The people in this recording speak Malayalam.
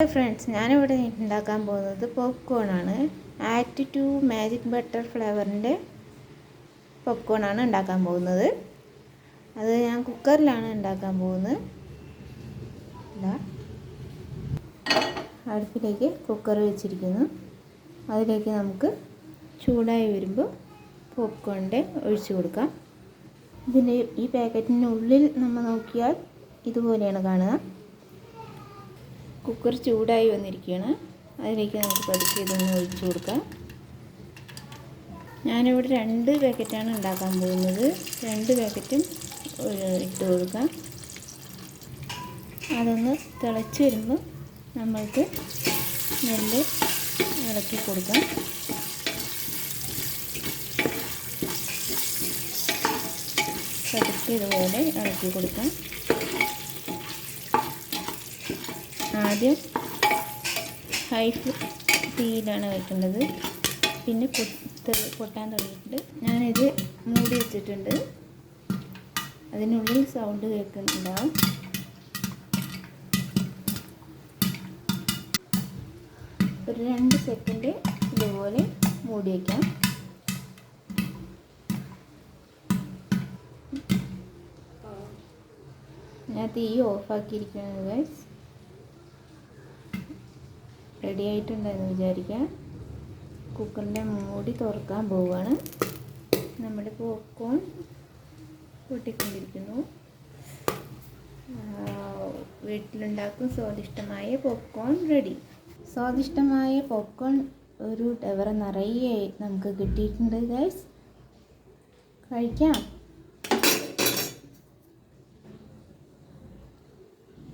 ഫ്രണ്ട്സ്, ഞാനിവിടെ ഉണ്ടാക്കാൻ പോകുന്നത് പോപ്കോണാണ്. ആറ്റ്2 മാജിക് ബട്ടർ ഫ്ലേവറിൻ്റെ പോപ്കോണാണ് ഉണ്ടാക്കാൻ പോകുന്നത്. അത് ഞാൻ കുക്കറിലാണ് ഉണ്ടാക്കാൻ പോകുന്നത്. അടുപ്പിലേക്ക് കുക്കർ വെച്ചിരിക്കുന്നു. അതിലേക്ക് നമുക്ക് ചൂടായി വരുമ്പോൾ പോപ്കോണിൻ്റെ ഒഴിച്ചു കൊടുക്കാം. ഇതിൻ്റെ ഈ പാക്കറ്റിനുള്ളിൽ നമ്മൾ നോക്കിയാൽ ഇതുപോലെയാണ് കാണുക. കുക്കർ ചൂടായി വന്നിരിക്കുകയാണ്. അതിലേക്ക് നമുക്ക് പതുക്കെ ഇതൊന്ന് ഒഴിച്ചു കൊടുക്കാം. ഞാനിവിടെ 2 പാക്കറ്റാണ് ഉണ്ടാക്കാൻ പോകുന്നത്. 2 പാക്കറ്റും ഇട്ട് കൊടുക്കാം. അതൊന്ന് തിളച്ച് വരുമ്പോൾ നമ്മൾക്ക് മെല്ലെ ഇളക്കി കൊടുക്കാം. പതുക്കെ ഇതുപോലെ ഇളക്കി കൊടുക്കാം. ആദ്യം ഹൈ തീയിലാണ് വെക്കേണ്ടത്. പിന്നെ പൊട്ടാൻ തുടങ്ങിയിട്ടുണ്ട്. ഞാനിത് മൂടി വെച്ചിട്ടുണ്ട്. അതിനുള്ളിൽ സൗണ്ട് കേൾക്കുന്നുണ്ടാവും. ഒരു 2 സെക്കൻഡ് ഇതുപോലെ മൂടി വയ്ക്കാം. ഞാൻ തീ ഓഫാക്കിയിരിക്കുന്നത് ഗൈസ്. റെഡി ആയിട്ടുണ്ടെന്ന് വിചാരിക്കാം. കുക്കറിൻ്റെ മൂടി തുറക്കാൻ പോവുകയാണ്. നമ്മുടെ പോപ്കോൺ പൊട്ടിക്കൊണ്ടിരിക്കുന്നു. വീട്ടിലുണ്ടാക്കും സ്വാദിഷ്ടമായ പോപ്കോൺ റെഡി. സ്വാദിഷ്ടമായ പോപ്കോൺ ഒരു ടവർ നിറയെ നമുക്ക് കിട്ടിയിട്ടുണ്ട് ഗൈസ്. കഴിക്കാം.